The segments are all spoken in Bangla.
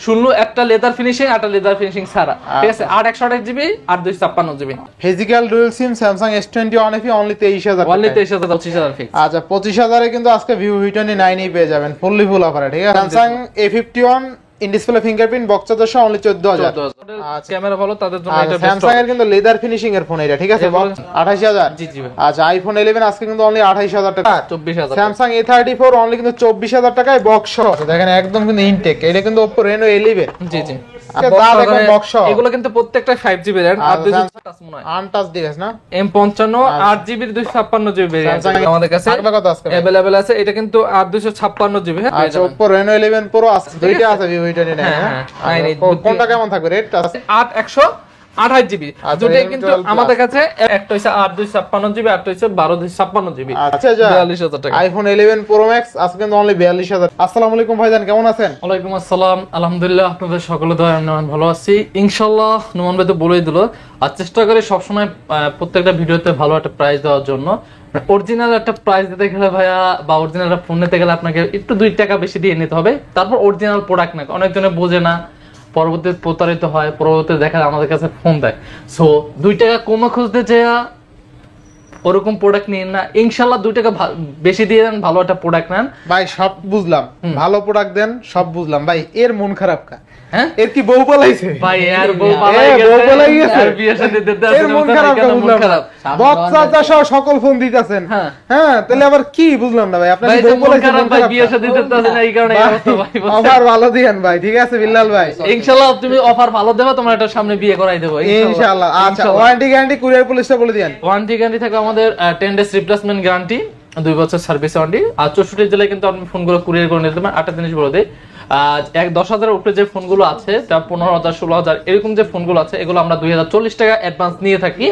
শূন্য একটা লেদার ফিনিশিং, একটা লেদার ফিনিশিং ছাড়া, ঠিক আছে। 8 128GB, 8 256GB। Physical dual SIM Samsung S21 FE only 23000 টাকা। Only 23000, 25000 fix. আচ্ছা 25000 এ কিন্তু আজকে Vivo V29 এই পেয়ে যাবেন ফুল অফারে, ঠিক আছে। Samsung A51 in display fingerprint box charger সহ অনলি 14000। ক্যামেরা ভালো তাদের জন্য এটা বেস্ট। Samsung এর কিন্তু লেদার ফিনিশিং এর ফোন এটা, ঠিক আছে। 28000। জি জি ভাই। আচ্ছা iPhone 11 আজকে কিন্তু অনলি 28000 টাকা। 24000। Samsung A34 অনলি কিন্তু 24000 টাকায় বক্স সহ। দেখেন একদম কিন্তু ইনটেক। এটা কিন্তু Oppo Reno 11। জি জি। দাঁত একদম বক্স সহ। এগুলো কিন্তু প্রত্যেকটা 5GB র‍্যাম আর 200 টাচ মনে হয়। আনটাচ ডিভাইস না? M55 8GB 256GB ভেরিয়েন্ট আমাদের কাছে থাকবে কত আজকে अवेलेबल আছে। এটা কিন্তু 256GB। হ্যাঁ আচ্ছা Oppo Reno 11 Pro আছে, দুইটা আছে Vivo V29। হ্যাঁ কোনটা কেমন থাকবে রেট? 8 128GB দুটোই কিন্তু আমাদের কাছে, একটা হইছে 8 256GB, একটা হইছে 12 256GB। আচ্ছা 42000 টাকা। iPhone 11 Pro Max আজকে কিন্তু অনলি 42000। আসসালামু আলাইকুম ভাইজান, কেমন আছেন? ওয়ালাইকুম আসসালাম, আলহামদুলিল্লাহ, আপনাদের সকলের দয়ায় আমি ভালো আছি ইনশাআল্লাহ। নোমান ভাই তো বলেই দিল, আর চেষ্টা করি সবসময় প্রত্যেকটা ভিডিওতে ভালো একটা প্রাইস দেওয়ার জন্য। অরিজিনাল একটা প্রাইস দিতে গেলে ভাইয়া বা অরিজিনাল একটা ফোন নিতে গেলে আপনাকে একটু 2 টাকা বেশি দিয়ে নিতে হবে, তারপর অরিজিনাল প্রোডাক্ট না। অনেকজনে বোঝে না, পরবর্তীতে প্রতারিত হয়, পরবর্তীতে দেখা যায় আমাদের কাছে ফোন দেয়। সো 2 টাকা কমে খুঁজতে চাইয়া ওরকম প্রোডাক্ট নিন না, ইনশাআল্লাহ 2 টাকা বেশি দিয়ে দেন, ভালো একটা প্রোডাক্ট নেন ভাই। সব বুঝলাম, ভালো প্রোডাক্ট দেন, সব বুঝলাম ভাই। এর মন খারাপ কা? হ্যাঁ এর কি বউ পালাইছে ভাই? আর বউ পালাই গেছে, আর বিয়ে শাদী দিতে আছে। এর মন খারাপ কা? বুঝলাম না। বক্স চার্জার সহ সকল ফোন দিতেছেন। হ্যাঁ তাহলে আবার কি বুঝলাম না ভাই। আপনার কি বউ পালাইছে? ভাই বিয়ে শাদী দিতে আছে না, এই কারণে এই অবস্থা ভাই। অফার ভালো দিয়েন ভাই, ঠিক আছে বিল্লাল ভাই। ইনশাআল্লাহ তুমি অফার ভালো দেবা, তোমার একটা সামনে বিয়ে করাই দেব ইনশাআল্লাহ। আচ্ছা ওয়ারেন্টি গ্যারান্টি কুরিয়ার পলিসিটা বলে দেন। ওয়ারেন্টি গ্যারান্টি থাকবে আমাদের 10 ডেজ রিপ্লেসমেন্ট গ্যারান্টি, 2 বছর সার্ভিস ওয়ারেন্টি। আর 64 জেলায় কিন্তু আপনি ফোনগুলো কুরিয়ার করে নিতে পারেন। 8টা জিনিস বলে দেই, 10,000 উপরে যে ফোনগুলো আছে, 15,000 16,000 এরকম যে ফোনগুলো আছে, এগুলো আমরা 2040 টাকা অ্যাডভান্স নিয়ে থাকি।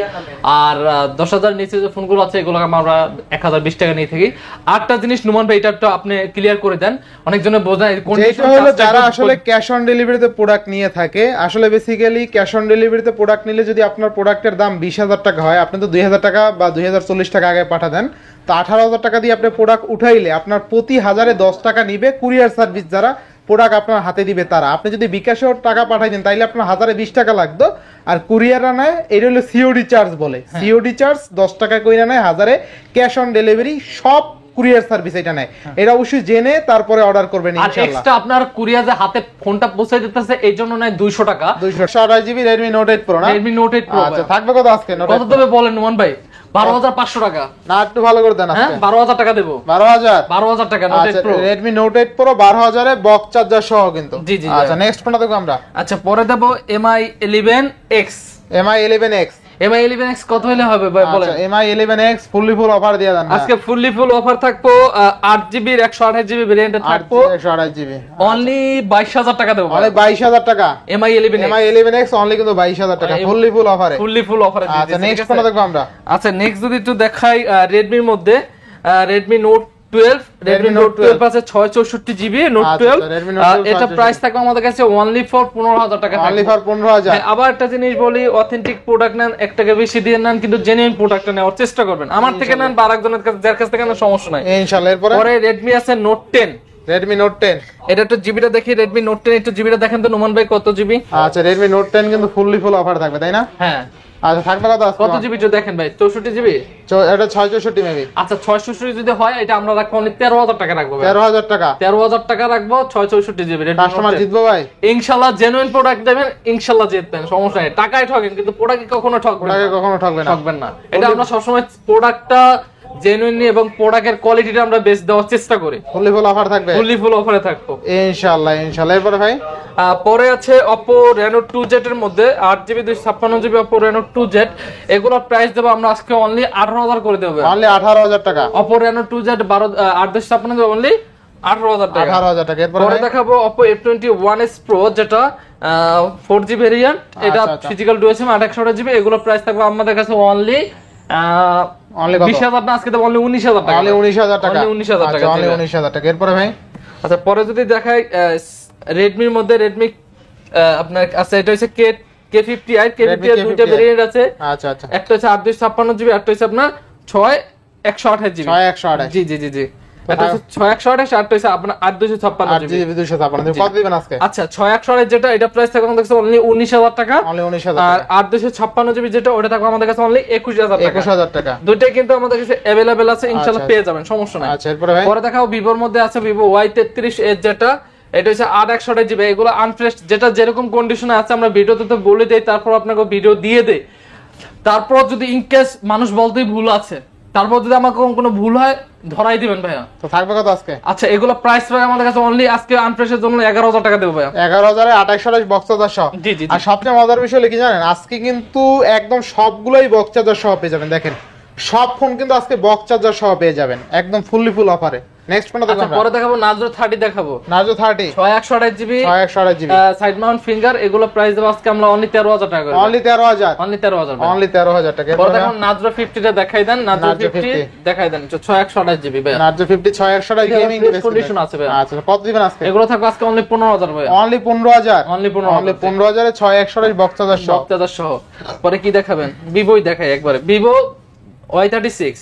আর 10,000 নিচে যে ফোনগুলো আছে, এগুলো আমরা 1020 টাকা নিয়ে থাকি। 8টা জিনিস নুমান ভাই, এটা একটু আপনি ক্লিয়ার করে দেন। অনেকজনে বোঝায় যেটা হলো যারা আসলে ক্যাশ অন ডেলিভারিতে প্রোডাক্ট নিয়ে থাকে, আসলে বেসিক্যালি ক্যাশ অন ডেলিভারিতে প্রোডাক্ট নিলে যদি আপনার প্রোডাক্টের দাম 20,000 টাকা হয়, আপনি তো 2,000 টাকা বা 2040 টাকা আগে পাঠা দেন, তো 18,000 টাকা দিয়ে আপনি প্রোডাক্ট উঠাইলে আপনার প্রতি 1000-এ 10 টাকা নিবে কুরিয়ার সার্ভিস, যারা প্রোডাক্ট আপনার হাতে দিবে তারা। আপনি যদি বিকাশেও টাকা পাঠাই দেন তাইলে আপনার 1000-এ 20 টাকা লাগতো। আর কুরিয়াররা নেয়, এটা হলো সিওডি চার্জ বলে, সিওডি চার্জ 10 টাকা কইরা নেয় 1000-এ। ক্যাশ অন ডেলিভারি সব কুরিয়ার সার্ভিস এটা নেয়। এটা অবশ্যই জেনে তারপরে অর্ডার করবেন ইনশাআল্লাহ। আর এক্সট্রা আপনার কুরিয়ারে হাতে ফোনটা পৌঁছে দিতেছে, এই জন্য নেয় 200 টাকা। 228GB Redmi Note 8 Pro না? Redmi Note 8 Pro। আচ্ছা থাকবে কত আজকে? কত দেবে বলেন নোমান ভাই? 12,500 টাকা না, একটু ভালো করে দেন। হ্যাঁ 12,000 টাকা দেব। 12,000 টাকা Note 8 Pro। Redmi Note 8 Pro 12,000-এ বক্স চার্জার সহ কিন্তু। জি জি। আচ্ছা নেক্সট কোনটা দেখব আমরা? আচ্ছা পরে দেব MI 11X। MI 11X কত হলে হবে ভাই বলেন? আচ্ছা MI 11X ফুল অফার দিয়ে দেন। আজকে ফুল অফার থাকবো। 8GB 128GB ভেরিয়েন্টে থাকবো 128GB অনলি 22,000 টাকা দেব। অনলি 22,000 টাকা। MI 11X অনলি কিন্তু 22,000 টাকা ফুল অফারে। ফুল অফারে। আচ্ছা নেক্সট কোনটা দেখব আমরা? আচ্ছা নেক্সট যদি একটু দেখাই, Redmi এর মধ্যে Redmi Note 12 আছে 664GB Note 12। এটা প্রাইস থাকবে আমাদের কাছে অনলি ফর 15,000 টাকা। Only for 15,000। আবার একটা জিনিস বলি, অথেন্টিক প্রোডাক্ট নেন, 1 টাকা বেশি দিয়ে নেন, কিন্তু জেনুইন প্রোডাক্টটা নেওয়ার চেষ্টা করবেন। আমার থেকে নেন বা আরেকজনের কাছে, যার কাছ থেকে নেন সমস্যা নাই ইনশাআল্লাহ। এরপরে Redmi আছে Note 10। Redmi Note 10 এটা একটু জিবিটা দেখি। Redmi Note 10 একটু জিবিটা দেখেন তো নোমান ভাই, কত জিবি? আচ্ছা Redmi Note 10 কিন্তু ফুল অফার থাকবে তাই না? হ্যাঁ। আচ্ছা থাকবে কত জিবি তো দেখেন ভাই? 64GB। এটা 664 মেবি। আচ্ছা 664 যদি হয়, এটা আমরা রাখবো অনলি 13,000 টাকা রাখবো। 13,000 টাকা। 13,000 টাকা রাখবো 664GB। কাস্টমার জিতবো ভাই ইনশাআল্লাহ। জেনুইন প্রোডাক্ট দেবেন, ইনশাআল্লাহ জিতবেন, সমস্যা নেই। টাকায় ঠকেন কিন্তু প্রোডাক্টে কখনো ঠকবেন না। এটা আমরা সবসময় প্রোডাক্টটা জেনুইনলি এবং প্রোডাক্টের কোয়ালিটিটা আমরা বেস্ট দেওয়ার চেষ্টা করি। ফুল অফার থাকবে। ফুল অফারে থাকবো ইনশাআল্লাহ। এরপরে ভাই পরে আছে Oppo Reno 2Z এর মধ্যে 8GB 256GB Oppo Reno 2Z। এগুলোর প্রাইস দেব আমরা আজকে অনলি 18,000 করে দেব। অনলি 18,000 টাকা। Oppo Reno 2Z 8/256 অনলি 18,000 টাকা। 18,000 টাকা। পরে দেখাবো Oppo F21s Pro, যেটা 4G ভেরিয়েন্ট। এটা ফিজিক্যাল ডুয়াল সিম 8/128GB। এগুলোর প্রাইস থাকবে আমাদের কাছে অনলি 20,000 না, আজকে দেব অনলি 19,000 টাকা। অনলি 19,000 টাকা। অনলি 19,000 টাকা। অনলি 19,000 টাকা। এরপরে ভাই আচ্ছা পরে যদি দেখাই Redmi এর মধ্যে Redmi আপনার আছে, এটা হচ্ছে K50i। K50 এর দুইটা ভেরিয়েন্ট আছে। আচ্ছা একটা হচ্ছে 8/256GB, একটা হচ্ছে আপনার 6/128GB। 6/128। জি। এটা হচ্ছে 6128, আর হচ্ছে আপনার 8256 জিবি। 8GB 256 কত দিবেন আজকে? আচ্ছা 6128 যেটা এটা প্রাইস থাকবে আমাদের কাছে অনলি 19000 টাকা। অনলি 19000 আর টাকা। 8256 যেটা ওটা থাকবে আমাদের কাছে অনলি 21000 টাকা। 21000 টাকা। দুইটাই কিন্তু আমাদের কাছে अवेलेबल আছে, ইনশাআল্লাহ পেয়ে যাবেন, সমস্যা নাই। আচ্ছা এরপরে ভাই পরে দেখাও ভিভোর মধ্যে আছে ভিভো Y33s যেটা, এটা হচ্ছে 8/128 জিবি। এগুলো আনফ্রেশ, যেটা যেরকম কন্ডিশনে আছে আমরা ভিডিওতে তো বলে দেই, তারপর আপনাকে ভিডিও দিয়ে দেই। তারপর যদি ইনকেস মানুষ বলতেই ভুল আছে, তারপর যদি আমাকে কোনো ভুল হয় ধরাই দিবেন ভাইয়া। তো থাকবে কত আজকে? আচ্ছা এগুলো প্রাইস ভাই আমাদের কাছে অনলি আজকে আনফ্রেশের জন্য 11000 টাকা দেবো ভাইয়া। 11000 এ 2828 বক্স চার্জার সহ। জি জি। আর সবচেয়ে মজার বিষয় হলো কি জানেন, আজকে কিন্তু একদম সবগুলোই বক্স চার্জার সহ পেয়ে যাবেন। দেখেন সব ফোন কিন্তু আজকে বক্স চার্জার সহ পেয়ে যাবেন, একদম ফুল অফারে। নেক্সট ফোনটা দেখো আচ্ছা পরে দেখাবো নাজরো 30 দেখাবো। নাজো 30 6128 GB 6128 GB side Mount finger. এগুলো প্রাইস দেবো আজকে আমরা অনলি 13000 টাকা করে। অনলি 13000। অনলি 13000 অনলি 13000 টাকা। পরে দেখো নাজরো 50 টা দেখাই দেন। নাজরো নাজরো 50 দেখাই দেন 6128 জিবি ভাই। নাজো 50 6128 গেমিং কন্ডিশন আছে ভাই। আচ্ছা কত দিবেন আজকে? এগুলো থাকবে আজকে অনলি 15000 ভাই। অনলি 15000। অনলি 15000। অনলি 15000 এ 6128 বক্স চার্জার সহ। বক্স চার্জার সহ। পরে কি দেখাবেন? ভিভোই দেখাই একবারে। Vivo Y36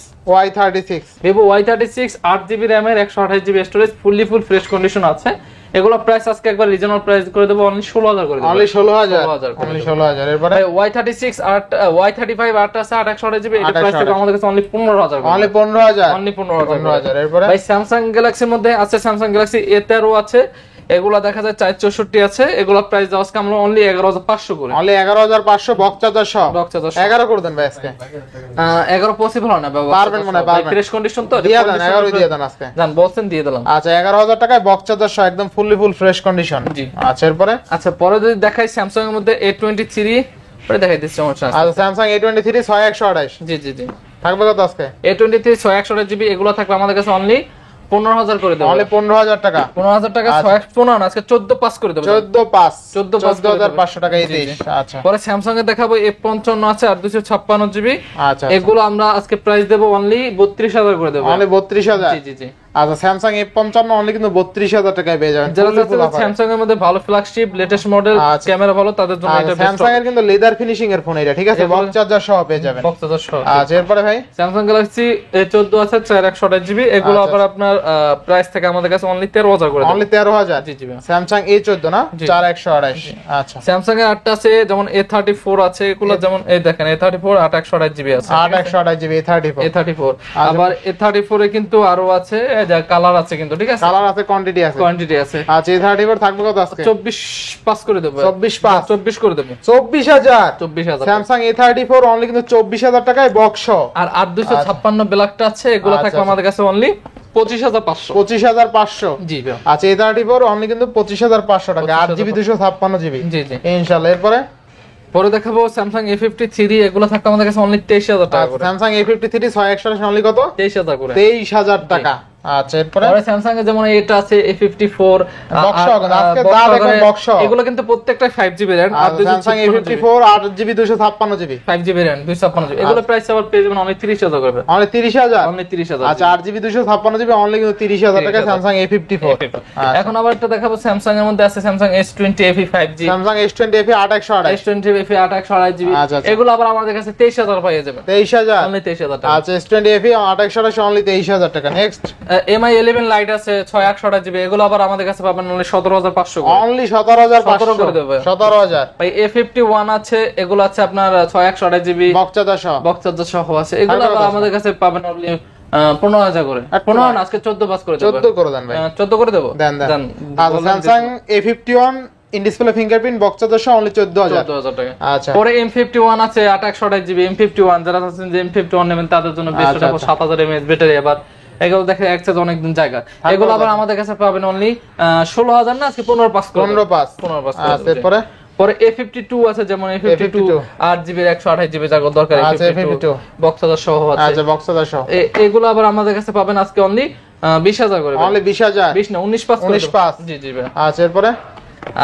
Y36 Vivo Y36 8GB RAM এর 128GB storage, full fresh condition আছে। এগুলো প্রাইস আজকে একবার রিজনাল প্রাইস করে দেব অনলি 16000 করে দেব। অনলি 16000। অনলি 16000। এরপরে Y36 Y35 8 আছে 828GB, এটা প্রাইস থাকবে আমাদের কাছে অনলি 15000 করে। অনলি 15000। অনলি 15000। এরপরে ভাই স্যামসাং গ্যালাক্সির মধ্যে আছে স্যামসাং গ্যালাক্সি A13 আছে, এগুলা দেখা যায় 464 আছে। এগুলা প্রাইস দাও আজকে আমরা অনলি 11500 করে। অনলি 11500 বক্স চার্জার সহ। বক্স চার্জার 11 করে দেন ভাই আজকে। 11 পসিবল হয় না বাবা। পারবেন মনে হয়, পারবেন। ফ্রেশ কন্ডিশন তো দিয়ে দেন 11 দিয়ে দেন আজকে। জান বলছেন দিয়ে দিলাম। আচ্ছা 11000 টাকায় বক্স চার্জার সহ একদম ফুল ফ্রেশ কন্ডিশন। জি। আচ্ছা এরপরে আচ্ছা পরে যদি দেখাই স্যামসাং এর মধ্যে A23 পরে দেখাই দিচ্ছি সমস্যা আছে। আচ্ছা স্যামসাং A23 6128 জি জি জি। থাকবে কত আজকে? A23 6128 জিবি এগুলো থাকবে আমাদের কাছে অনলি 15000 করে দেব। অনলি 15000 টাকা। 15000 টাকা 15 না আজকে 14 পাস করে দেব। 14500 টাকা এই 23। আচ্ছা পরে স্যামসাং এর দেখাবো F55 আছে আর 256 জিবি। আচ্ছা এগুলো আমরা আজকে প্রাইস দেব অনলি 32000 করে দেব। অনলি 32000। জি জি জি। আচ্ছা স্যামসাং F55 অনলি কিন্তু 32000 টাকায় পেয়ে যাবেন। যারা স্যামসাং এর মধ্যে ভালো ফ্ল্যাগশিপ লেটেস্ট মডেল ক্যামেরা ভালো তাদের জন্য এটা বেস্ট। স্যামসাং এর কিন্তু লেদার ফিনিশিং এর ফোন এটা, ঠিক আছে? বক্স চার্জার সহ পেয়ে যাবেন। বক্স চার্জার সহ। আচ্ছা এরপরে ভাই স্যামসাং গ্যালাক্সি A14 আছে 4128 জিবি। এগুলো আবার আপনার প্রাইস থেকে আমাদের কাছে অনলি 13000 করে দেব। অনলি 13000। জি জি। স্যামসাং A14 না 4128। আচ্ছা স্যামসাং এর 8টা আছে, যেমন A34 আছে। এগুলো যেমন এই দেখেন A34 8128 জিবি আছে। 8128 জিবি A34। A34 আবার A34 এ কিন্তু আরো আছে, এই যে কালার আছে কিন্তু, ঠিক আছে? কালার আছে, কোয়ান্টিটি আছে, কোয়ান্টিটি আছে। আচ্ছা A34 থাকবে কত আজকে? 24 পাস করে দেব। 24 করে দেব। 24000। স্যামসাং A34 অনলি কিন্তু 24000 টাকায় বক্স আর 8256 ব্ল্যাকটা আছে, এগুলো থাকবে আমাদের কাছে অনলি 25500। 25500। জি ভাই। আচ্ছা A34 অনলি কিন্তু 25500 টাকা, 8GB 256GB। জি জি ইনশাআল্লাহ। এরপরে পরে দেখাবো স্যামসাং A53, এগুলো থাকবে আমাদের কাছে অনলি 23000 টাকা করে। স্যামসাং A53 6128 অনলি কত? 23000 করে। 23000 টাকা। আচ্ছা এরপরে পরে স্যামসাং এর যেমন এটা আছে A54 বক্স আজকে দা দেখেন বক্স। এগুলো কিন্তু প্রত্যেকটা 5GB RAM আর Samsung A54 8GB 256GB 5GB RAM 256GB। এগুলো প্রাইস আবার পেয়ে যাবেন অনলি 30000 করে। অনলি 30000। অনলি 30000। আচ্ছা 8GB 256GB অনলি কিন্তু 30000 টাকা স্যামসাং A54। এখন আবার একটা দেখাবো স্যামসাং এর মধ্যে আছে Samsung S20 FE 5G, Samsung S20 FE 8128, S20 FE 8128GB। এগুলো আবার আমাদের কাছে 23000 পেয়ে যাবেন। 23000। অনলি 23000 টাকা। আচ্ছা S20 FE 8128 অনলি 23000 টাকা। নেক্সট MI 11 লাইট আছে 6128GB, এগুলো আবার আমাদের কাছে পাবেন অনলি 17500 করে। অনলি 17500 করে দেব। 17000। ভাই A51 আছে, এগুলো আছে আপনার 6128GB বক্স চার্জার সহ। বক্স চার্জার সহ আছে। এগুলো আবার আমাদের কাছে পাবেন অনলি 15000 করে। 15 না আজকে 14 পাস করে দেব। 14 করে দেন ভাই। 14 করে দেব। দেন। আচ্ছা Samsung A51 in display fingerprint box charger সহ অনলি 14000 টাকা। আচ্ছা পরে M51 আছে 8128GB M51, যারা আছেন যে M51 নেবেন তাদের জন্য বেস্ট হবে। 7000 mAh ব্যাটারি, আবার এগুলো দেখে একসাথে অনেক দিন জায়গা। এগুলো আবার আমাদের কাছে পাবেন অনলি 16000 না আজকে 15 পাস করে 15 পাস। আচ্ছা এরপরে পরে A52 আছে, যেমন A52 8GB 128GB যার দরকার। আচ্ছা A52 বক্স চার্জার সহ আছে। আচ্ছা বক্স চার্জার সহ। এগুলো আবার আমাদের কাছে পাবেন আজকে অনলি 20000 করে। অনলি 20000। 20 না 19 পাস। 19 পাস। জি জি ভাই। আচ্ছা এরপরে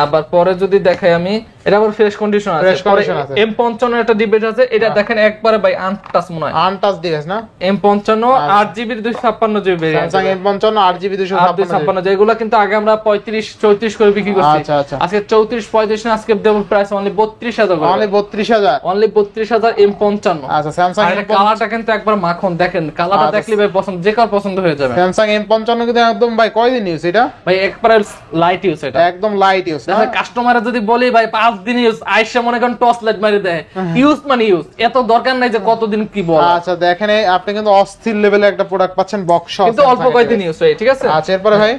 আবার পরে যদি দেখাই আমি এটা আবার ফ্রেশ কন্ডিশন আছে। Fresh condition আছে। M55 একটা ডিভাইস আছে, এটা দেখেন একবারে ভাই আনটাচ মনে হয়। আনটাচ ডিভাইস না? M55 8GB 256GB variant. Samsung M55 8GB 256GB, যেগুলো কিন্তু আগে আমরা 35 34 করে বিক্রি করছি। আচ্ছা আচ্ছা। আজকে 34 35 না, আজকে দেব প্রাইস অনলি 32000 করে। Only 32000, only 32000 M55। আচ্ছা স্যামসাং কালারটা কিন্তু একবার মাখন, দেখেন কালারটা দেখলে ভাই পছন্দ, যে কার পছন্দ হয়ে যাবে। স্যামসাং M55 কিন্তু একদম ভাই কয়দিন ইউজ এটা? ভাই একবারে লাইট ইউজ এটা, একদম লাইট ইউজ। দেখেন কাস্টমাররা যদি বলি ভাই 5 দিন ইউজ, আইসা মনে করেন টর্চ লাইট মারি দেয়, ইউজ মানে ইউজ, এত দরকার নাই যে কতদিন কি বল। আচ্ছা দেখেন আপনি কিন্তু অস্থির লেভেলের একটা প্রোডাক্ট পাচ্ছেন বক্স, কিন্তু অল্প কয়েকদিন ইউজ হয়, ঠিক আছে। আচ্ছা এরপরে ভাই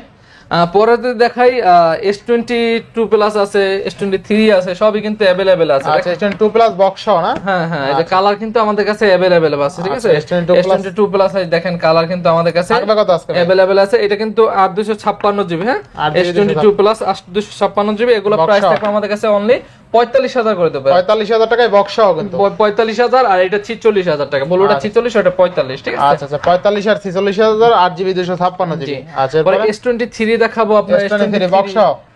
পরে দেখাই S22 প্লাস আছে, S23 আছে, সবই কিন্তু अवेलेबल আছে। আচ্ছা S22 প্লাস বক্স না? হ্যাঁ হ্যাঁ, এই যে কালার কিন্তু আমাদের কাছে अवेलेबल আছে, ঠিক আছে। S22 প্লাস দেখেন কালার কিন্তু আমাদের কাছে अवेलेबल আছে। এটা কিন্তু 8256GB, হ্যাঁ S22 প্লাস 8256GB, এগুলো প্রাইস থাকবে আমাদের কাছে অনলি 45000 করে দেব। 45000 টাকায় বক্স কিন্তু 45000, আর এটা 46000 টাকা। বলো ওটা 46, ওটা 45, ঠিক আছে। আচ্ছা আচ্ছা 45 আর 46000 8GB 256GB। আচ্ছা এরপর S23 দেখাবো আপনার, S23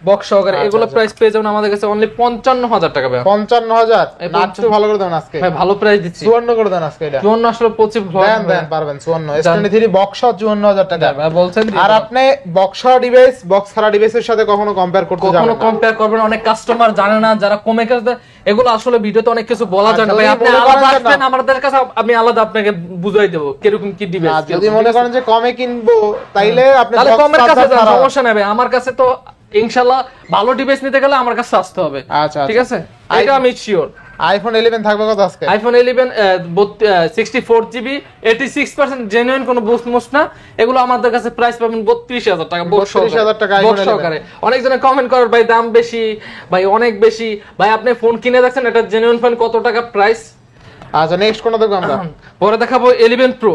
বক্স সহকারে, এগুলো প্রাইস পেয়ে যাবেন আমাদের কাছে অনলি 55000 টাকা। 55000 না, একটু ভালো করে দেন আজকে ভাই, ভালো প্রাইস দিচ্ছি। 54 করে দেন আজকে। এটা 54 আসলে 25 দেন পারবেন 54। S23 বক্স 54000 টাকা বলছেন। আর আপনি বক্স ডিভাইস বক্স ছাড়া ডিভাইসের সাথে কখনো কম্পেয়ার করতে যাবেন না, কখনো কম্পেয়ার করবেন। অনেক কাস্টমার জানে না, যারা কমে কাছে, এগুলো আসলে ভিডিওতে অনেক কিছু বলা যায় না ভাই। আপনি আলাদা আসবেন আমাদের কাছে, আমি আলাদা আপনাকে বুঝাই দেব কিরকম কি ডিভাইস। যদি মনে করেন যে কমে কিনবো তাইলে আপনি তাহলে কমের কাছে যান, সমস্যা নেই ভাই। আমার কাছে তো ইনশাআল্লাহ ভালো ডিভাইস নিতে গেলে আমার কাছে আসতে হবে। আচ্ছা ঠিক আছে, এটা আমি শিওর। আইফোন 11 থাকবে কত আজকে? আইফোন 11 64GB 86% জেনুইন, কোনো বুস্ট মুস্ট না। এগুলো আমাদের কাছে প্রাইস পাবেন 32000 টাকা। 32000 টাকা বক্স সহকারে। অনেকজনে কমেন্ট করে ভাই দাম বেশি, ভাই অনেক বেশি। ভাই আপনি ফোন কিনে দেখছেন এটা জেনুইন ফোন, কত টাকা প্রাইস? আচ্ছা নেক্সট কোনটা দেখব আমরা? পরে দেখাবো 11 Pro।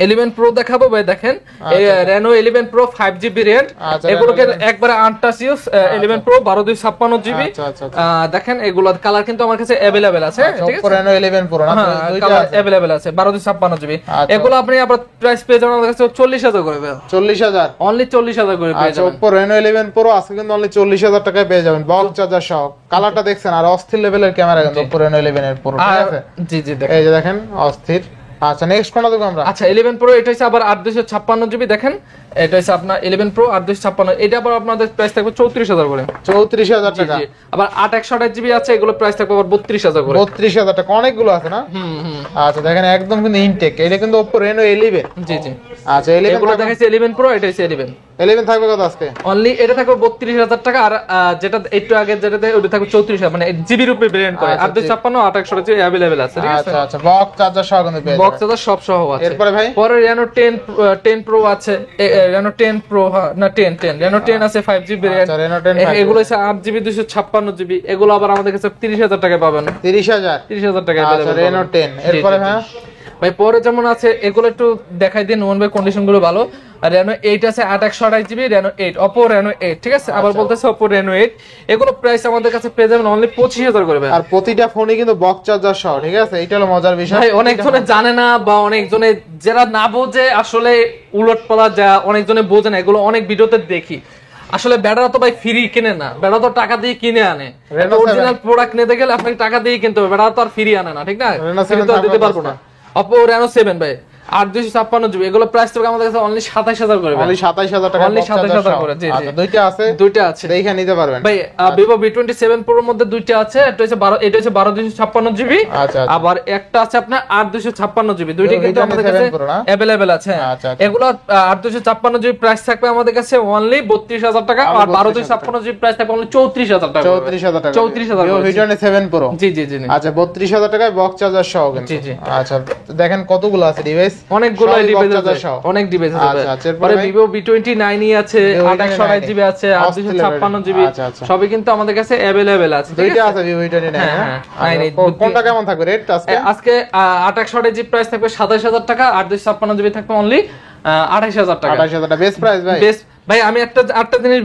11 Pro দেখাবো ভাই, দেখেন Reno 11 Pro 5GB RAM, এগুলোকে একবারে আনটাচ ইউজ। 11 Pro 12256GB। দেখেন এগুলোর কালার কিন্তু আমার কাছে अवेलेबल আছে, ঠিক আছে। Reno 11 Pro না, দুইটা কালার अवेलेबल আছে 12256GB। এগুলো আপনি আবার প্রাইস পেয়ে যাবেন আমাদের কাছে 40000 করে। 40000, অনলি 40000 করে পেয়ে যাবেন। Oppo Reno 11 Pro আজকে কিন্তু অনলি 40000 টাকায় পেয়ে যাবেন বক্স চার্জার সহ। কালারটা দেখছেন আর অস্থির লেভেলের ক্যামেরা কিন্তু Oppo Reno 11 Pro, ঠিক আছে। জি জি দেখেন, এই যে দেখেন অস্থির। আচ্ছা নেক্সট কোনটা দেখব আমরা? আচ্ছা 11 Pro, এটা হচ্ছে আবার 8256GB। দেখেন এটা হচ্ছে আপনার 11 Pro 8256, এটা আবার আপনাদের প্রাইস থাকবে 34000 করে। 34000 টাকা। আবার 8/128GB আছে, এগুলো প্রাইস থাকবে আবার 32000 করে। 32000 টাকা, অনেকগুলো আছে না? আচ্ছা দেখেন একদম কিন্তু ইনটেক। এটা কিন্তু Oppo Reno 11। জি জি। আচ্ছা 11 এগুলো দেখাইছে 11 Pro, এটা হচ্ছে 11 থাকবে কত আজকে? অনলি এটা থাকবে 32000 টাকা। আর যেটা একটু আগে যেটাতে ওটা থাকবে 34000, মানে জিবি রূপে ভেরিয়েন্ট করে। 8256 8/128GB अवेलेबल আছে, ঠিক আছে। আচ্ছা আচ্ছা বক্স চার্জার সহ কিন্তু পেয়ে যাবেন। বক্স চার্জার সব সহ আছে। এরপরে ভাই পরে Reno 10 Pro আছে, Reno 10 Pro না 10 Reno 10 আছে 5GB ভেরিয়েন্ট। আচ্ছা Reno 10 এগুলো হচ্ছে 8GB 256GB। এগুলো আবার আমাদের কাছে 30000 টাকায় পাবেন। 30000 টাকায় আচ্ছা Reno 10। এরপরে ভাই পরে যেমন আছে এগুলো একটু দেখাই দিন, নোন ভাই কন্ডিশন গুলো ভালো। আর Reno 8 আছে 8/128GB, Reno 8 Oppo Reno 8, ঠিক আছে। আবার বলতেছে Oppo Reno 8, এগুলো প্রাইস আমাদের কাছে পেয়ে যাবেন অনলি 25000 করে। আর প্রতিটা ফোনই কিন্তু বক্স চার্জার সহ, ঠিক আছে। এটা হলো মজার বিষয়। ভাই অনেকজনে জানে না, বা অনেকজনে যারা না বোঝে আসলে উলটপালা, যা অনেকজনে বোঝে না, এগুলো অনেক ভিডিওতে দেখি। আসলে ব্যাটারা তো ভাই ফ্রি কিনে না, ব্যাটা তো টাকা দিয়ে কিনে আনে। অরিজিনাল প্রোডাক্ট নিতে গেলে আপনাকে টাকা দিয়ে কিনতে হবে, ব্যাটা তো আর ফ্রি আনে না, ঠিক না? দিতে পারবো না। Oppo Reno 7 ভাই 8256GB, এগুলো প্রাইস থাকবে আমাদের কাছে অনলি 27000 করে। অনলি 27000 টাকা, অনলি 27000 করে। জি জি, আচ্ছা দুইটা আছে দেখে নিতে পারবেন ভাই। Vivo V27 Pro এর মধ্যে দুইটা আছে, এটা হচ্ছে 12256GB। আবার একটা আছে আপনার 8256GB। দুইটা কিন্তু আমাদের কাছে अवेलेबल আছে। এগুলো 8256GB প্রাইস থাকবে আমাদের কাছে অনলি 32000 টাকা। আর 12256GB প্রাইস থাকবে অনলি 34000 টাকা। 34000 টাকা। 34000 Vivo V27 Pro। জি জি জি। আচ্ছা 32000 টাকায় বক্স চার্জার সহ কিন্তু। জি জি। আচ্ছা দেখেন কতগুলো আছে ডিভাইস, অনেকগুলো ডিভাইস আছে, অনেক ডিভাইস আছে। পরে Vivo V29 আছে, 8/128GB আছে, 8256GB, সবই কিন্তু আমাদের কাছে अवेलेबल আছে। দুইটা আছে Vivo V29। কোনটা কেমন থাকবে রেট আজকে? আজকে 8/128GB প্রাইস থাকবে 27000 টাকা, 8256GB থাকবে অনলি 28000 টাকা। 28000 টাকা বেস্ট প্রাইস ভাই। বেস্ট ভাই। আমি একটা জিনিস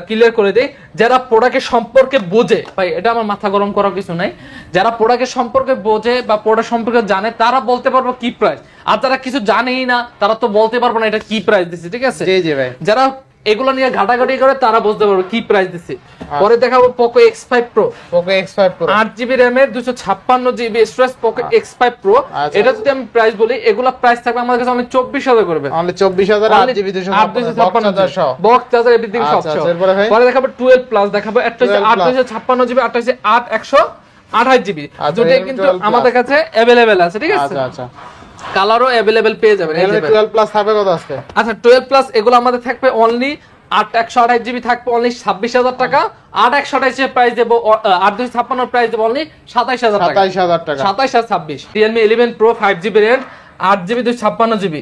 ক্লিয়ার করে দেই, যারা প্রোডাক্টের সম্পর্কে বোঝে ভাই, এটা আমার মাথা গরম করার কিছু নাই। যারা প্রোডাক্টের সম্পর্কে বোঝে বা প্রোডাক্ট সম্পর্কে জানে, তারা বলতে পারবে কি প্রাইস। আর যারা কিছু জানেই না, তারা তো বলতে পারবে না এটা কি প্রাইস দিচ্ছে, ঠিক আছে। জি জি ভাই। যারা এগুলো নিয়ে ঘাটাঘাটি করে তারা বুঝতে পারবে কি প্রাইস দিছি। পরে দেখাবো Poco X5 Pro, Poco X5 Pro 8GB RAM এর 256GB storage Poco X5 Pro। আচ্ছা। এটা যদি আমি প্রাইস বলি, এগুলা প্রাইস থাকবে আমাদের কাছে অনলি 24000 করবে, only 24000 8GB 256 box charger everything সব আচ্ছা, সহ। এরপরে ভাই পরে দেখাবো 12 প্লাস, দেখাবো একটা হচ্ছে 856GB, একটা হচ্ছে 8128GB। দুটো কিন্তু আমাদের কাছে अवेलेबल আছে, ঠিক আছে? আচ্ছা আচ্ছা, কালারও अवेलेबल পেয়ে যাবেন। এই যে 12 প্লাস থাকবে কত আজকে? আচ্ছা 12 প্লাস এগুলো আমাদের থাকবে অনলি 128GB থাকবে অনলি 26000 টাকা। 8128 এর প্রাইস দেব, 8256 এর প্রাইস দেব অনলি 27000 টাকা। 27000 টাকা 27 আর 26। Realme 11 Pro 5GB RAM, 8GB 256GB,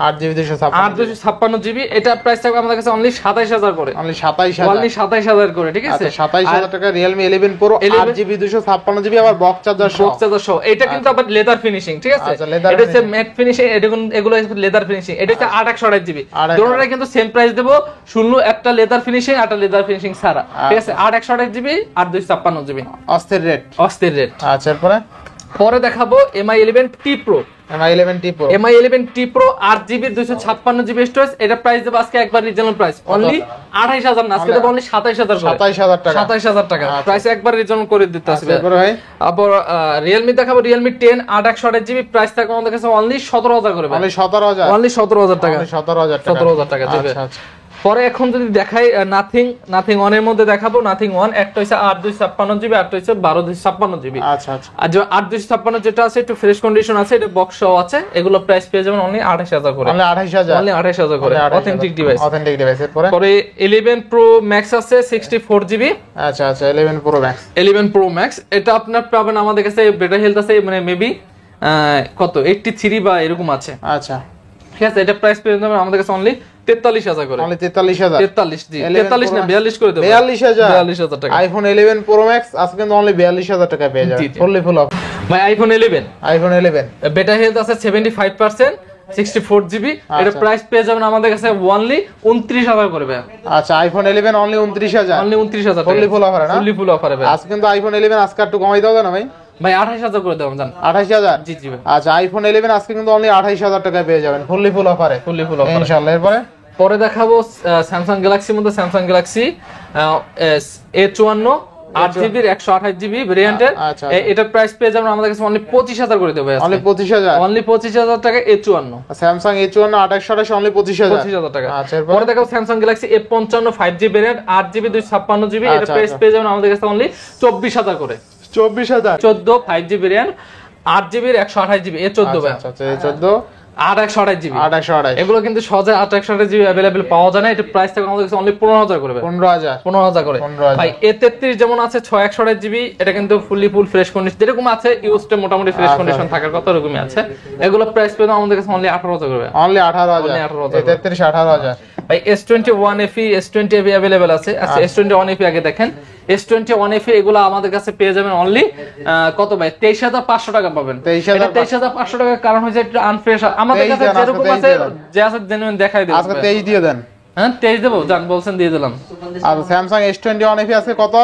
8GB 256GB। এটা প্রাইস থাকবে আমাদের কাছে অনলি 27000 করে, অনলি 27000 অনলি 27000 করে, ঠিক আছে? আচ্ছা 27000 টাকা Realme 11 Pro 8GB 256GB আবার বক্স চার্জার সহ। বক্স চার্জার সহ। এটা কিন্তু আবার লেদার ফিনিশিং, ঠিক আছে? আচ্ছা, leather এটা হচ্ছে ম্যাট ফিনিশিং, এগুলো লেদার ফিনিশিং। এটা হচ্ছে 8128GB। দুটোটাই কিন্তু সেম প্রাইস দেব, শুনলো একটা লেদার ফিনিশিং একটা লেদার ফিনিশিং ছাড়া, ঠিক আছে? 8128GB আর 256GB। অস্থির রেট, অস্থির রেট। আচ্ছা এরপরে পরে দেখাবো Mi 11T Pro, Mi 11T Pro Mi 11T Pro 8GB 256GB storage. এটা প্রাইস দেব আজকে একবার রিজনাল প্রাইস অনলি 28000 না, আজকে দেব অনলি 27000 করে, 27000 টাকা 27000 টাকা প্রাইস একবার রিজনাল করে দিতে আসবে। এরপরে ভাই আবার Realme দেখাবো, Realme 10 8128GB প্রাইস থাকবে আমাদের কাছে অনলি 17000 করে, অনলি 17000, অনলি 17000 টাকা, অনলি 17000 টাকা 17000 টাকা দেবে। আচ্ছা আচ্ছা, পরে এখন যদি দেখাই নাথিং ওয়ান এর মধ্যে দেখাবো, নাথিং ওয়ান একটা হচ্ছে 8256GB, একটা হচ্ছে 12256GB। আচ্ছা আচ্ছা, আর যে 8256 যেটা আছে একটু ফ্রেশ কন্ডিশন আছে, এটা বক্স সহ আছে, এগুলো প্রাইস পেয়ে যাবেন অনলি 28000 করে, অনলি 28000, অনলি 28000 করে অথেন্টিক ডিভাইস। Authentic device. এরপরে পরে 11 Pro Max আছে 64GB। আচ্ছা আচ্ছা 11 Pro Max, 11 Pro Max এটা আপনার পাবেন আমাদের কাছে, বেটার হেলথ আছে, মানে মেবি কত 83 বা এরকম আছে, আচ্ছা ঠিক আছে? এটা প্রাইস পেয়ে যাবেন আমাদের কাছে অনলি 43000 করে, অনলি 43000, 43 জি 43 না 42 করে দেব, 42000 টাকা। iPhone 11 Pro Max আজকে কিন্তু অনলি 42000 টাকা পেয়ে যাবেন, ফুললি ফুল অফ। ভাই iPhone 11 বেটার হেলথ আছে 75%, 64GB। এটা প্রাইস পেয়ে যাবেন আমাদের কাছে অনলি 29000 করে ভাই। আচ্ছা iPhone 11 অনলি 29000, অনলি 29000 টাকা, ফুললি ফুল অফার না, ফুললি ফুল অফারে ভাই। আজকে কিন্তু iPhone 11 আজকে একটু কমাই দাও না ভাই, ভাই 28000 করে দেব জান, 28000 জি জি ভাই। আচ্ছা iPhone 11 আজকে কিন্তু অনলি 28000 টাকায় পেয়ে যাবেন, ফুললি ফুল অফারে, ফুললি ফুল অফারে ইনশাআল্লাহ। এরপরে পরে দেখাবো Samsung Galaxy মধ্যে Samsung Galaxy A54 8GB 128GB ভেরিয়েন্টের। আচ্ছা, এটা প্রাইস পেয়ে যাবেন আমাদের কাছে অনলি 25000 করে দেব, অনলি 25000, অনলি 25000 টাকা A54। Samsung A54 828 অনলি 25000 টাকা। আচ্ছা পরে দেখাবো Samsung Galaxy A55 5GB variant 8GB 256GB। এটা প্রাইস পেয়ে যাবেন আমাদের কাছে অনলি 24000 করে, 24000, 14 5GB variant 8GB 128GB A14 ভাই। আচ্ছা এই 14 828GB 828, এগুলো কিন্তু সহজে 828GB अवेलेबल পাওয়া যায় না। এটা প্রাইস থাকে আমাদের কাছে অনলি 15000 করে, 15000 করে। ভাই A33 যেমন আছে 628GB, এটা কিন্তু ফুললি ফুল ফ্রেশ কন্ডিশন, যেরকম আছে ইউজড মোটামুটি ফ্রেশ কন্ডিশন থাকার কথা এরকমই আছে। এগুলো প্রাইস পেয়ে আমাদের কাছে অনলি 18000 করে, অনলি 18000, A33 18000। ভাই S21 FE S20 FE available আছে। আচ্ছা S21 FE আগে দেখেন, S21 FE এগুলো আমাদের কাছে পেয়ে যাবেন অনলি কত ভাই 23500 টাকা পাবেন। এটা 23500 টাকা কারণ হচ্ছে একটু আনফ্রেশ আমাদের কাছে, যেরকম আছে যে আছে জেনুইন দেখাই দেব। আজকে 23 দিয়ে দেন, হ্যাঁ 23 দেব জান, বলছেন দিয়ে দিলাম। আর Samsung S21 FE আছে কত?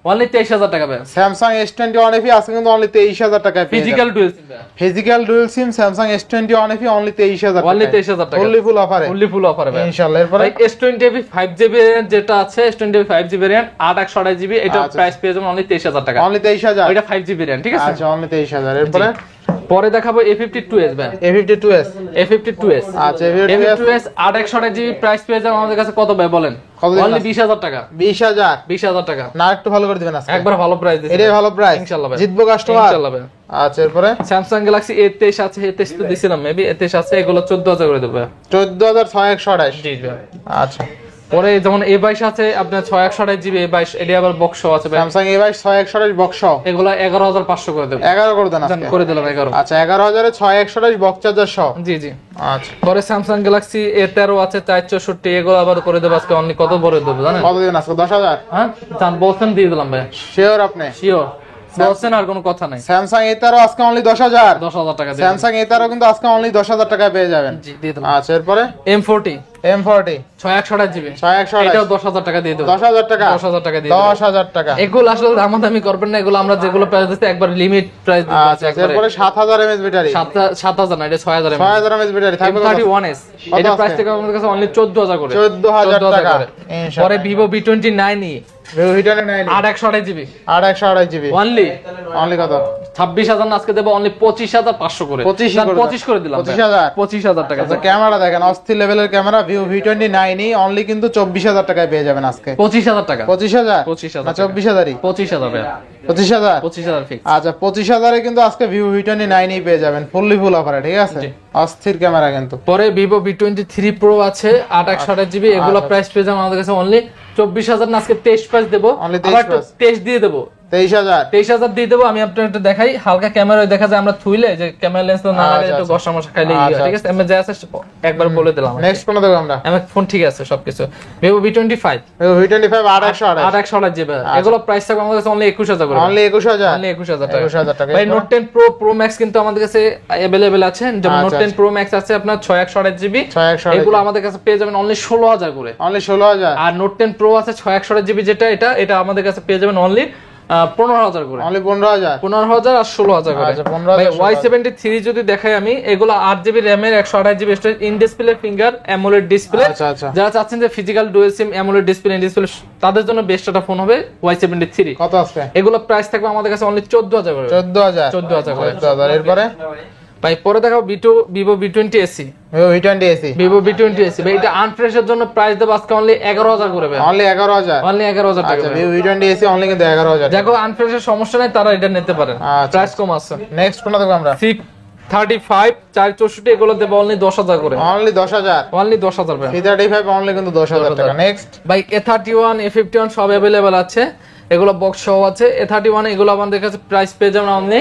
অনলি 23000 টাকা ভাই। Samsung S21 FE আছে কিন্তু অনলি 23000 টাকায় পেয়ে যাবেন, ফিজিক্যাল ডুয়াল সিম ভাই, physical dual SIM Samsung S21 FE only 23000 টাকা, অনলি 23000 টাকা ফুললি ফুল অফারে, ফুললি ফুল অফারে ভাই ইনশাআল্লাহ। এরপরে ভাই S20 FE 5GB যেটা আছে, S20 FE 5GB variant 8128GB, এটা প্রাইস পেয়ে যাবেন অনলি 23000 টাকা, অনলি 23000, এটা 5GB ভেরিয়েন্ট, ঠিক আছে? আচ্ছা অনলি 23000। এরপরে পরে দেখাবো A52s ভাই, A52s, A52s আচ্ছা A52s 8128GB প্রাইস পেয়ে যাবেন আমাদের কাছে কত ভাই বলেন? অনলি 20000 টাকা, 20000 টাকা। না একটু ভালো করে দিবেন আজকে, একবার ভালো প্রাইস দিছি, এটাই ভালো প্রাইস, ইনশাআল্লাহ ভাই, জিতবো কাস্টমার, ইনশাআল্লাহ ভাই। আচ্ছা এরপরে Samsung Galaxy A23 আছে, A23 তো দিছিলাম মেবি, A23 আছে, এগুলো 14000 করে দেব ভাই, 14628, জি ভাই। আচ্ছা পরে যেমন A22 আছে আপনার 6128GB A22, এটা আবার বক্স সহ আছে ভাই, Samsung A22 628 বক্স সহ, এগুলো 11500 করে দেব, 11 করে দেন আজকে, করে দিলাম 11। আচ্ছা 11000 এ 628 বক্স চার্জার সহ, জি জি। আচ্ছা পরে Samsung Galaxy A13 আছে 464, এগুলো আবার করে দেব আজকে অনলি কত বড় দেব জানেন? কত দিন আজকে 10000, হ্যাঁ জান বলছেন দিয়ে দিলাম ভাই, শিওর আপনি? শিওর বলছেন, আর কোনো কথা নাই। Samsung A13 আজকে অনলি 10000, 10000 টাকা দিয়ে Samsung A13 কিন্তু আজকে অনলি 10000 টাকায় পেয়ে যাবেন, জি দিয়ে দিলাম। আচ্ছা এরপরে M40 M40 6128 জিবি 6128 এটাও 10000 টাকা দিয়ে দেব। 10000 টাকা 10000 টাকা দিয়ে দেব। 10000 টাকা। এগুলো আসলে দামাদামি করবেন না, এগুলো আমরা যেগুলো প্রাইস দিচ্ছি একবার লিমিট প্রাইস আচ্ছা, এরপরে 7000 mAh ব্যাটারি 7000 না, এটা 6000 mAh 6000 mAh ব্যাটারি থাকবে কত? M31s এটা প্রাইস থেকে আমাদের কাছে অনলি 14000 করে 14000 টাকা ইনশাআল্লাহ। পরে Vivo V29e Vivo V29 8128 GB 8128 GB only কত? 26000 না, আজকে দেব অনলি 25500 করে 25 করে দিলাম 25000 টাকা। আচ্ছা, ক্যামেরা দেখেন অস্থির লেভেলের ক্যামেরা Vivo V29e অনলি কিন্তু 24000 টাকায় পেয়ে যাবেন আজকে। 25000 টাকা 25000 না 24000ই 25000 25000 25000 ফিক্স। আচ্ছা 25000 এ কিন্তু আজকে Vivo V29e পেয়ে যাবেন ফুল অফারে, ঠিক আছে? অস্থির ক্যামেরা কিন্তু। পরে Vivo V23 Pro আছে 8128 জিবি, এগুলো প্রাইস পেয়ে যাবেন আমাদের কাছে অনলি 24000 না, আজকে 23 প্রাইস দেব। Only আবার 23 23 দিয়ে দেব, 23000 দিয়ে দেবো। আমি আপনাকে একটু দেখাই, হালকা ক্যামেরায় দেখা যায় আমরা থুইলে যে ক্যামেরা লেন্স না লাগে একটু ঘষা মশা খাইলে ঠিক আছে। আমি যা আছে একবার বলে দিলাম। নেক্সট কোন দেব আমরা? আমার ফোন ঠিক আছে সবকিছু। Vivo V25 8128 জিবি, এগুলো প্রাইস থাকবে আমাদের কাছে অনলি 21000 করে। অনলি 21000 21000 টাকা। ভাই Note 10 Pro Max কিন্তু আমাদের কাছে अवेलेबल আছে, যেমন Note 10 Pro Max আছে আপনার 6128 জিবি, এগুলো আমাদের কাছে পেয়ে যাবেন অনলি 16000 করে। অনলি 16000। আর Note 10 Pro আছে 6128 জিবি যেটা, এটা আমাদের কাছে পেয়ে যাবেন অনলি 15000 করে। অনলি 15000 আর 16000 করে। আচ্ছা 15000। Y73 যদি দেখাই আমি, এগুলো 8 জিবি RAM এর 128 GB storage, in display finger AMOLED display. আচ্ছা যারা চাচ্ছেন যে physical dual SIM AMOLED display in display, তাদের জন্য বেস্ট একটা ফোন হবে Y73। কত আছে? এগুলো প্রাইস থাকবে আমাদের কাছে অনলি 14000 করে। 14000 করে। এরপরে ভাই পরে দেখাবো Vivo V20 SE। Vivo V20 SE ভাই এটা আনফ্রেশের জন্য প্রাইস দেব আজকে অনলি 11000 করে ভাই। অনলি 11000 টাকা। আচ্ছা Vivo V20 SE অনলি কিন্তু 11000। দেখো আনফ্রেশের সমস্যা নাই, তারা এটা নিতে পারেন, প্রাইস কম আছে। নেক্সট কোনটা দেখব আমরা? 35 464 এগুলো দেব অনলি 10000 করে। অনলি 10000 ভাই। 35 অনলি কিন্তু 10000 টাকা। নেক্সট ভাই A31 A51 সব अवेलेबल আছে, এগুলো বক্স সহ আছে। A31 এগুলো আমাদের কাছে প্রাইস পেয়ে যাবেন অনলি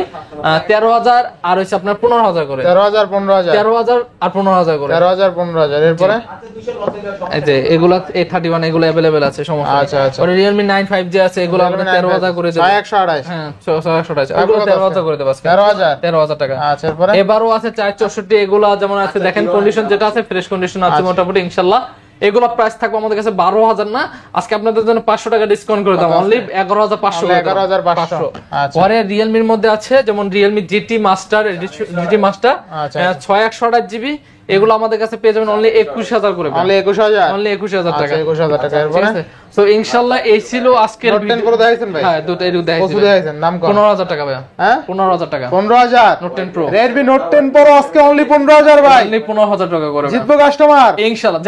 13000 আর হইছে আপনার 15000 করে। 13000 15000 13000 আর 15000 করে। 13000 15000 এরপরে এই যে এগুলো A31 এগুলো अवेलेबल আছে, সমস্যা নেই। আচ্ছা। আর Realme 9 5G আছে, এগুলো আমরা 13000 করে দেব। 6128 হ্যাঁ 6128 এগুলো 13000 করে দেব আজকে। 13000 টাকা। আচ্ছা এরপরে এবারও আছে 464, এগুলো যেমন আছে দেখেন কন্ডিশন যেটা আছে ফ্রেশ কন্ডিশন আছে মোটামুটি ইনশাআল্লাহ। এগুলো প্রাইস থাকবে আমাদের কাছে 12000 না, আজকে আপনাদের জন্য 500 টাকা ডিসকাউন্ট করে দাম অনলি 11500 করে। 11500। আচ্ছা পরে Realme এর মধ্যে আছে যেমন Realme GT Master 6128 জিবি, এগুলো আমাদের কাছে পেয়ে যাবেন অনলি 21000 করে। অনলি 21000 টাকা। 21000 টাকা। এরপরে সো ইনশাআল্লাহ এই ছিল আজকের Note 10 Pro দেখাইছেন ভাই? হ্যাঁ দুটো এরকম দেখাইছি। কত দেখাইছেন? দাম কত? 15000 টাকা ভাই। হ্যাঁ 15000 টাকা। 15000 Note 10 Pro Redmi Note 10 Pro আজকে অনলি 15000 ভাই। অনলি 15000 টাকা করে জিতবো কাস্টমার ইনশাআল্লাহ।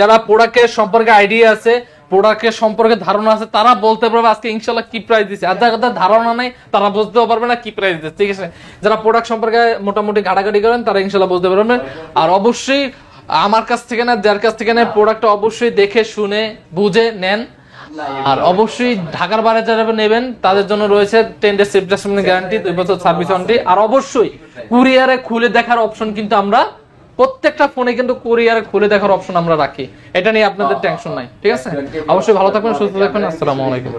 যারা প্রোডাক্টের সম্পর্কে আইডিয়া আছে, প্রোডাক্টের সম্পর্কে ধারণা আছে, তারা বলতে পারবে আজকে ইনশাআল্লাহ কি প্রাইস দিছে। আর যাদের ধারণা নাই তারা বুঝতেও পারবে না কি প্রাইস দিচ্ছে, ঠিক আছে? যারা প্রোডাক্ট সম্পর্কে মোটামুটি ঘাটাঘাটি করেন তারা ইনশাআল্লাহ বুঝতে পারবেন। আর অবশ্যই আমার কাছ থেকে না, যার কাছ থেকে নেন প্রোডাক্টটা অবশ্যই দেখে শুনে বুঝে নেন। আর অবশ্যই ঢাকার বাইরে যারা নেবেন তাদের জন্য রয়েছে 10 ডেজ রিপ্লেসমেন্ট গ্যারান্টি, 2 বছর সার্ভিস ওয়ারেন্টি। আর অবশ্যই কুরিয়ারে খুলে দেখার অপশন কিন্তু আমরা প্রত্যেকটা ফোনে কিন্তু কুরিয়ারে খুলে দেখার অপশন আমরা রাখি, এটা নিয়ে আপনাদের টেনশন নাই, ঠিক আছে? অবশ্যই ভালো থাকবেন, সুস্থ থাকবেন। আসসালামু আলাইকুম।